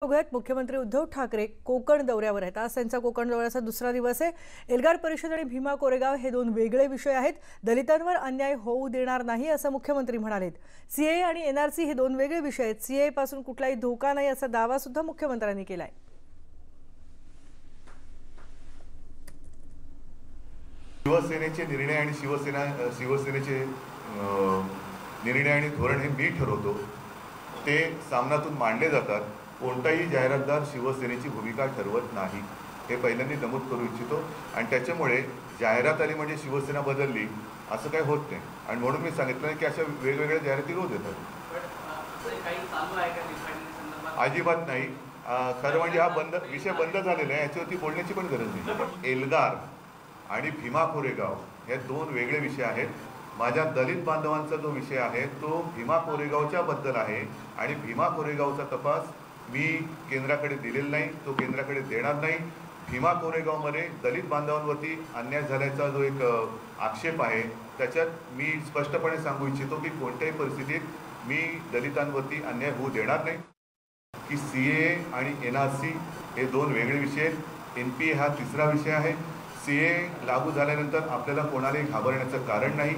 बघूयात, मुख्यमंत्री उद्धव ठाकरे कोकण दौऱ्यावर आहेत। आज त्यांचा कोकण दौऱ्याचा दुसरा दिवस आहे। एल्गार परिषद आणि भीमा कोरेगाव हे दोन वेगळे विषय आहेत। दलितांवर अन्याय होऊ देणार नाही असं मुख्यमंत्री म्हणालेत। सीए आणि एनआरसी हे दोन वेगळे विषय आहेत। सीए पासून कुठलाही धोका नाही असा दावा सुद्धा मुख्यमंत्र्यांनी केलाय। शिवसेनेचे निर्णय आणि शिवसेनेचे निर्णय आणि धोरण हे मी ठरवतो। ते सामनातून मांडले जातात। कोणताही जाहिरातदार शिवसेनेची भूमिका ठरवत नाही, हे पहिल्यांदा नमूद करू इच्छितो। आणि त्याच्यामुळे जाहिरात आली म्हणजे शिवसेना बदलली असं काही होत नाही। आणि म्हणून मी सांगितलं की अशा वेगवेगळ्या जाहिराती रोज येतात। अजिबात नाही। खरं म्हणजे हा विषय बंद झालेला आहे, याच्यावरती बोलण्याची पण गरज नाही। एल्गार आणि भीमा कोरेगाव हे दोन वेगळे विषय आहेत। माझ्या दलित बांधवांचा जो विषय आहे तो भीमा कोरेगावच्या बद्दल आहे आणि भीमा कोरेगावचा तपास मी केंद्राकडे दिलेला नाही, तो केंद्राकडे देणार नाही। भीमा कोरेगावमध्ये दलित बांधवांवरती अन्याय झाल्याचा जो एक आक्षेप आहे त्याच्यात मी स्पष्टपणे सांगू इच्छितो की कोणत्याही परिस्थितीत मी दलितांवरती अन्याय होऊ देणार नाही। की सीए आणि एनआरसी हे दोन वेगळे विषय आहेत। एनपीए हा तिसरा विषय आहे। सीए लागू झाल्यानंतर आपल्याला कोणालाही घाबरण्याचं कारण नाही।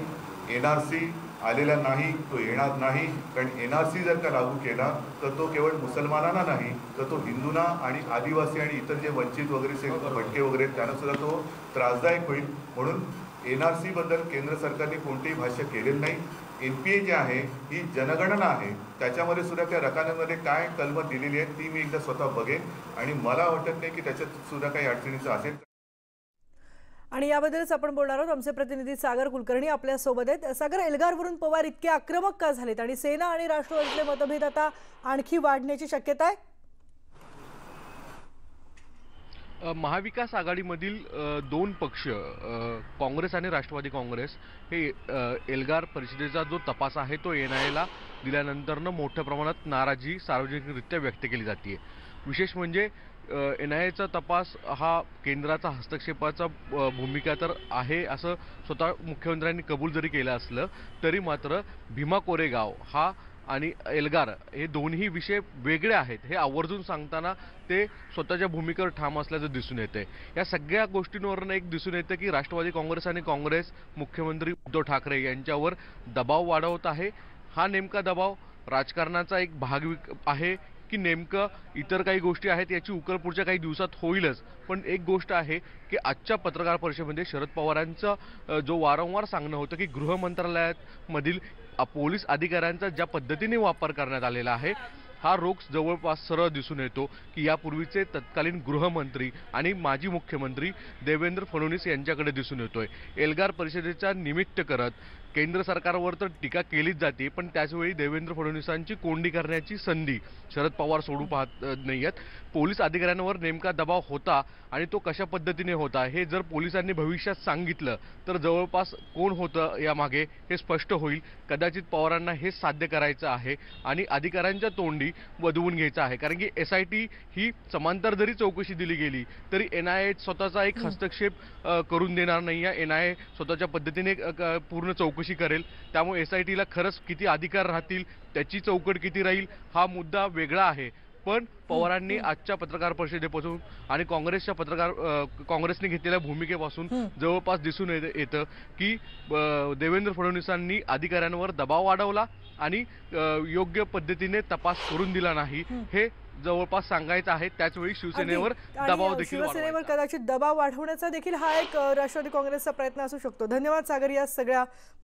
एनआरसी आलेला नाही, तो येणार नाही। कारण एनआरसी जर का लागू केला तर तो केवळ मुसलमानांना नाही तर तो हिंदूंना आणि आदिवासी आणि इतर जे वंचित वगैरे भटके वगैरे त्यांना सुद्धा तो त्रासदायक होईल। म्हणून एनआरसी बद्दल केंद्र सरकारने कोणतेही भाष्य केलेलं नाही। एनपीए जे आहे ही जनगणना आहे, त्याच्यामध्ये सुद्धा त्या रकान्यामध्ये काय कलमं दिलेली आहे ती मी एकदा स्वतः बघेन आणि मला वाटत नाही की त्याच्यात सुद्धा काही अडचणीचं असेल। आणि याबद्दलच आपण बोलणार आहोत। आमचे प्रतिनिधी सागर कुलकर्णी आपल्या सोबत आहेत। सागर, एल्गारवरून पवार इतके आक्रमक का झालेत आणि सेना आणि राष्ट्रवादीतले मतभेद आता आणखी वाढण्याची शक्यता आहे? महाविकास आघाडीमधील दोन पक्ष काँग्रेस आणि राष्ट्रवादी काँग्रेस हे एल्गार परिषदेचा जो तपास आहे तो एनआयएला दिल्यानंतरनं मोठ्या प्रमाणात नाराजी सार्वजनिकरित्या व्यक्त केली जाते। विशेष म्हणजे एनआयएचा तपास हा केंद्राचा हस्तक्षेपाचा भूमिका तर आहे असं स्वतः मुख्यमंत्र्यांनी कबूल जरी केलं असलं तरी मात्र भीमा कोरेगाव हा आणि एल्गार हे दोन्ही विषय वेगळे आहेत हे आवर्जून सांगताना ते स्वतःच्या भूमिकेवर ठाम असल्याचं दिसून येते। या सगळ्या गोष्टींवरून एक दिसून येतं की राष्ट्रवादी काँग्रेस आणि काँग्रेस मुख्यमंत्री उद्धव ठाकरे यांच्यावर दबाव वाढवत आहे। हा नेमका दबाव राजकारणाचा एक भाग आहे की नेमकं इतर काही गोष्टी आहेत याची उकल पुढच्या काही दिवसात होईलच। पण एक गोष्ट आहे की आजच्या पत्रकार परिषदेमध्ये शरद पवारांचं जो वारंवार सांगणं होतं की गृह मंत्रालयात मधील पोलीस अधिकाऱ्यांचा ज्या पद्धतीने वापर करण्यात आलेला आहे हा रोख जवळपास सरळ दिसून येतो की यापूर्वीचे तत्कालीन गृहमंत्री आणि माजी मुख्यमंत्री देवेंद्र फडणवीस यांच्याकडे दिसून येतोय। एल्गार परिषदेचा निमित्त करत केंद्र सरकारवर तर टीका केलीच जाते, पण त्याचवेळी देवेंद्र फडणवीसांची कोंडी करण्याची संधी शरद पवार सोडू पाहत नाहीयेत। पोलीस अधिकाऱ्यांवर नेमका दबाव होता आणि तो कशा पद्धतीने होता हे जर पोलिसांनी भविष्यात सांगितलं तर जवळपास कोण होतं यामागे हे स्पष्ट होईल। कदाचित पवारांना हेच साध्य करायचं आहे आणि अधिकाऱ्यांच्या तोंडी वधवून घ्यायचं आहे। कारण की एसआयटी ही समांतर जरी चौकशी दिली गेली तरी एनआयए स्वतःचा एक हस्तक्षेप करून देणार नाही आहे। एनआयए स्वतःच्या पद्धतीने पूर्ण चौकशी करेल, त्यामुळे एसआयटीला खरंच किती अधिकार राहतील त्याची चौकट किती राहील हा मुद्दा वेगळा आहे। पण पवारांनी आजच्या पत्रकार परिषदेपासून आणि काँग्रेसने घेतलेल्या भूमिकेपासून जवळपास दिसून येतं की देवेंद्र फडणवीसांनी अधिकाऱ्यांवर दबाव वाढवला आणि योग्य पद्धतीने तपास करून दिला नाही हे जवळपास सांगायचं आहे। त्याचवेळी शिवसेनेवर दबाव देखील शिवसेनेवर कदाचित दबाव वाढवण्याचा देखील हा एक राष्ट्रवादी काँग्रेसचा प्रयत्न असू शकतो। धन्यवाद सागर या सगळ्या